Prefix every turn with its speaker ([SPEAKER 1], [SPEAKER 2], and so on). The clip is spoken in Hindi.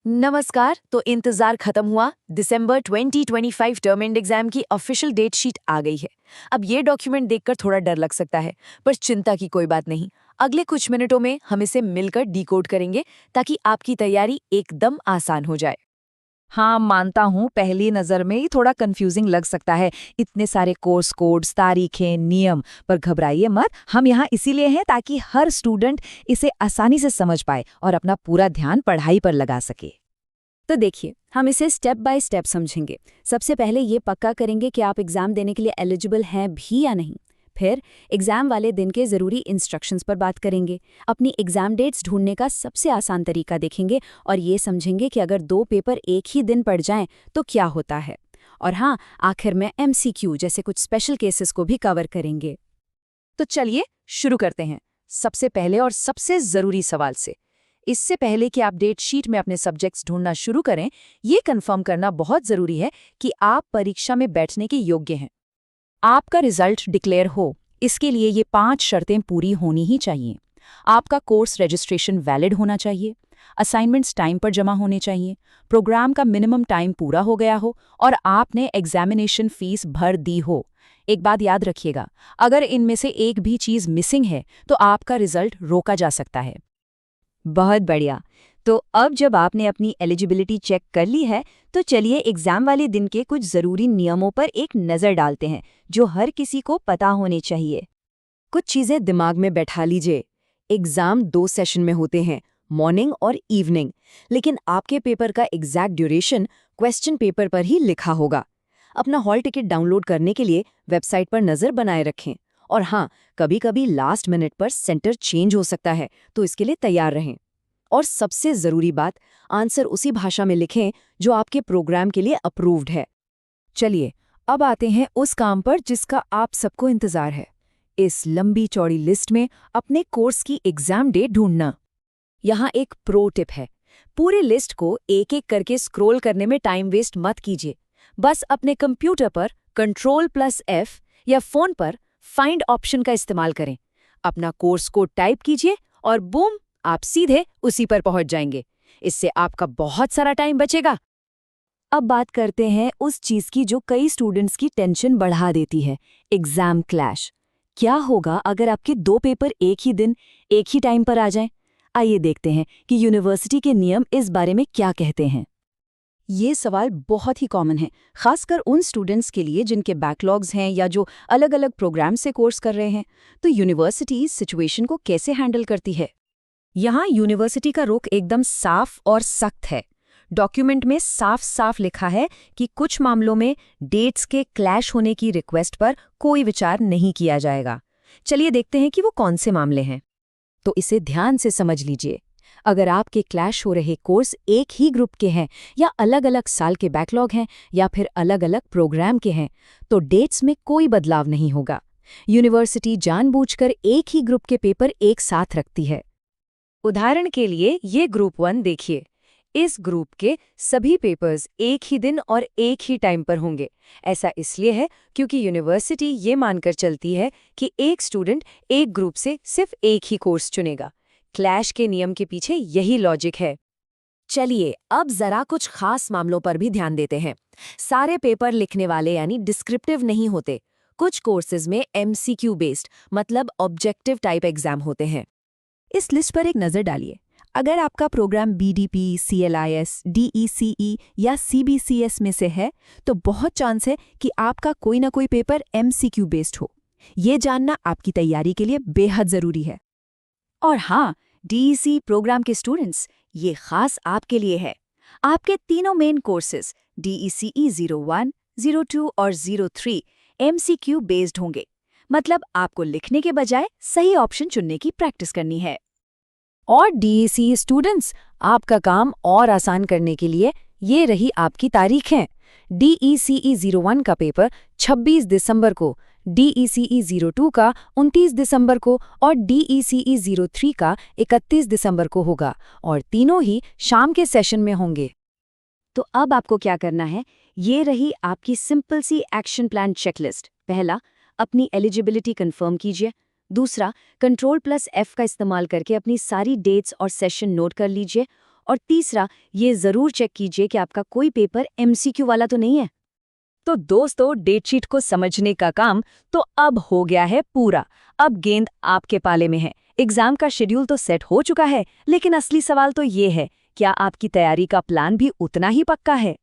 [SPEAKER 1] नमस्कार। तो इंतजार खत्म हुआ। दिसंबर 2025 टर्म एंड एग्जाम की ऑफिशियल डेट शीट आ गई है। अब ये डॉक्यूमेंट देखकर थोड़ा डर लग सकता है, पर चिंता की कोई बात नहीं। अगले कुछ मिनटों में हम इसे मिलकर डिकोड करेंगे ताकि आपकी तैयारी एकदम आसान हो जाए।
[SPEAKER 2] हाँ, मानता हूँ पहली नज़र में ही थोड़ा कंफ्यूजिंग लग सकता है। इतने सारे कोर्स कोड्स, तारीखें, नियम। पर घबराइए मत, हम यहाँ इसीलिए हैं ताकि हर स्टूडेंट इसे आसानी से समझ पाए और अपना पूरा ध्यान पढ़ाई पर लगा सके।
[SPEAKER 3] तो देखिए, हम इसे स्टेप बाय स्टेप समझेंगे। सबसे पहले ये पक्का करेंगे कि आप एग्जाम देने के लिए एलिजिबल हैं भी या नहीं। फिर एग्जाम वाले दिन के ज़रूरी इंस्ट्रक्शंस पर बात करेंगे। अपनी एग्जाम डेट्स ढूंढने का सबसे आसान तरीका देखेंगे और ये समझेंगे कि अगर दो पेपर एक ही दिन पड़ जाएं तो क्या होता है। और हाँ, आखिर में MCQ जैसे कुछ स्पेशल केसेस को भी कवर करेंगे।
[SPEAKER 2] तो चलिए शुरू करते हैं, सबसे पहले और सबसे ज़रूरी सवाल से। इससे पहले कि आप डेट शीट में अपने सब्जेक्ट्स ढूंढना शुरू करें, ये कंफर्म करना बहुत ज़रूरी है कि आप परीक्षा में बैठने के योग्य हैं। आपका रिजल्ट डिक्लेयर हो, इसके लिए ये 5 शर्तें पूरी होनी ही चाहिए। आपका कोर्स रजिस्ट्रेशन वैलिड होना चाहिए, असाइनमेंट्स टाइम पर जमा होने चाहिए, प्रोग्राम का मिनिमम टाइम पूरा हो गया हो और आपने एग्जामिनेशन फीस भर दी हो। एक बात याद रखिएगा, अगर इनमें से एक भी चीज़ मिसिंग है तो आपका रिजल्ट रोका जा सकता है।
[SPEAKER 3] बहुत बढ़िया। तो अब जब आपने अपनी एलिजिबिलिटी चेक कर ली है, तो चलिए एग्जाम वाले दिन के कुछ ज़रूरी नियमों पर एक नज़र डालते हैं जो हर किसी को पता होने चाहिए।
[SPEAKER 1] कुछ चीजें दिमाग में बैठा लीजिए। एग्जाम 2 सेशन में होते हैं, मॉर्निंग और इवनिंग, लेकिन आपके पेपर का एग्जैक्ट ड्यूरेशन क्वेश्चन पेपर पर ही लिखा होगा। अपना हॉल टिकट डाउनलोड करने के लिए वेबसाइट पर नज़र बनाए रखें। और हाँ, कभी-कभी लास्ट मिनट पर सेंटर चेंज हो सकता है, तो इसके लिए तैयार रहें। और सबसे ज़रूरी बात, आंसर उसी भाषा में लिखें जो आपके प्रोग्राम के लिए अप्रूव्ड है।
[SPEAKER 2] चलिए, अब आते हैं उस काम पर जिसका आप सबको इंतज़ार है। इस लंबी चौड़ी लिस्ट में अपने कोर्स की एग्जाम डेट ढूंढना।
[SPEAKER 1] यहाँ एक प्रो टिप है। पूरी लिस्ट को एक-एक करके स्क्रॉल करने में टाइम वेस्ट मत कीजिए। बस अपने कंप्यूटर पर Ctrl+F या फ़ोन पर फाइंड ऑप्शन का इस्तेमाल करें। अपना कोर्स कोड टाइप कीजिए और बूम, आप सीधे उसी पर पहुंच जाएंगे। इससे आपका बहुत सारा टाइम बचेगा।
[SPEAKER 3] अब बात करते हैं उस चीज़ की जो कई स्टूडेंट्स की टेंशन बढ़ा देती है, एग्जाम क्लैश। क्या होगा अगर आपके दो पेपर एक ही दिन, एक ही टाइम पर आ जाएं? आइए देखते हैं कि यूनिवर्सिटी के नियम इस बारे में क्या कहते हैं। ये सवाल बहुत ही कॉमन है, खासकर उन स्टूडेंट्स के लिए जिनके बैकलॉग्स हैं या जो अलग अलग प्रोग्राम से कोर्स कर रहे हैं। तो यूनिवर्सिटी इस सिचुएशन को कैसे हैंडल करती है?
[SPEAKER 2] यहाँ यूनिवर्सिटी का रुख एकदम साफ और सख्त है। डॉक्यूमेंट में साफ साफ लिखा है कि कुछ मामलों में डेट्स के क्लैश होने की रिक्वेस्ट पर कोई विचार नहीं किया जाएगा। चलिए देखते हैं कि वो कौन से मामले हैं।
[SPEAKER 3] तो इसे ध्यान से समझ लीजिए। अगर आपके क्लैश हो रहे कोर्स एक ही ग्रुप के हैं या अलग अलग साल के बैकलॉग हैं या फिर अलग अलग प्रोग्राम के हैं, तो डेट्स में कोई बदलाव नहीं होगा। यूनिवर्सिटी जानबूझकर एक ही ग्रुप के पेपर एक साथ रखती है।
[SPEAKER 1] उदाहरण के लिए ये ग्रुप 1 देखिए। इस ग्रुप के सभी पेपर्स एक ही दिन और एक ही टाइम पर होंगे। ऐसा इसलिए है क्योंकि यूनिवर्सिटी ये मानकर चलती है कि एक स्टूडेंट एक ग्रुप से सिर्फ एक ही कोर्स चुनेगा। क्लैश के नियम के पीछे यही लॉजिक है। चलिए अब जरा कुछ खास मामलों पर भी ध्यान देते हैं। सारे पेपर लिखने वाले यानी डिस्क्रिप्टिव नहीं होते। कुछ कोर्सेज में MCQ बेस्ड मतलब ऑब्जेक्टिव टाइप एग्जाम होते हैं।
[SPEAKER 3] इस लिस्ट पर एक नज़र डालिए। अगर आपका प्रोग्राम BDP, CLIS, DECE या CBCS में से है, तो बहुत चांस है कि आपका कोई ना कोई पेपर MCQ बेस्ड हो। ये जानना आपकी तैयारी के लिए बेहद ज़रूरी है। और हाँ, DEC प्रोग्राम के स्टूडेंट्स, ये खास आपके लिए है। आपके तीनों मेन कोर्सेज DECE 01, 02 और 03 MCQ बेस्ड होंगे। मतलब आपको लिखने के बजाय सही ऑप्शन चुनने की प्रैक्टिस करनी है।
[SPEAKER 2] और DECE स्टूडेंट्स, आपका काम और आसान करने के लिए ये रही आपकी तारीखें। DECE 01 का पेपर 26 दिसंबर को, DECE 02 का 29 दिसंबर को और DECE 03 का 31 दिसंबर को होगा और तीनों ही शाम के सेशन में होंगे।
[SPEAKER 3] तो अब आपको क्या करना है, ये रही आपकी सिंपल सी एक्शन प्लान चेकलिस्ट। पहला, अपनी एलिजिबिलिटी कंफर्म कीजिए। दूसरा, Ctrl+F का इस्तेमाल करके अपनी सारी डेट्स और सेशन नोट कर लीजिए।
[SPEAKER 1] और तीसरा, ये जरूर चेक कीजिए कि आपका कोई पेपर MCQ वाला तो नहीं है।
[SPEAKER 2] तो दोस्तों, डेटशीट को समझने का काम तो अब हो गया है पूरा। अब गेंद आपके पाले में है। एग्जाम का शेड्यूल तो सेट हो चुका है, लेकिन असली सवाल तो ये है, क्या आपकी तैयारी का प्लान भी उतना ही पक्का है?